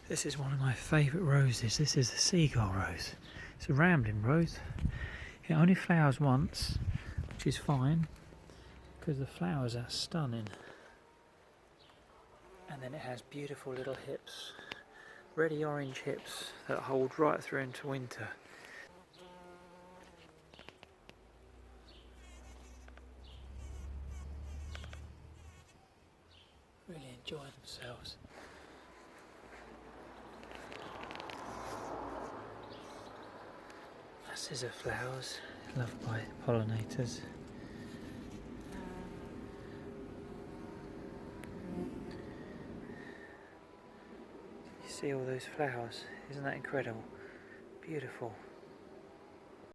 This is one of my favourite roses. This is the Seagull Rose. It's a rambling rose. It only flowers once, which is fine because the flowers are stunning. And then it has beautiful little hips, reddy orange hips that hold right through into winter. Really enjoy themselves. Scissor flowers, loved by pollinators. You see all those flowers, isn't that incredible? Beautiful.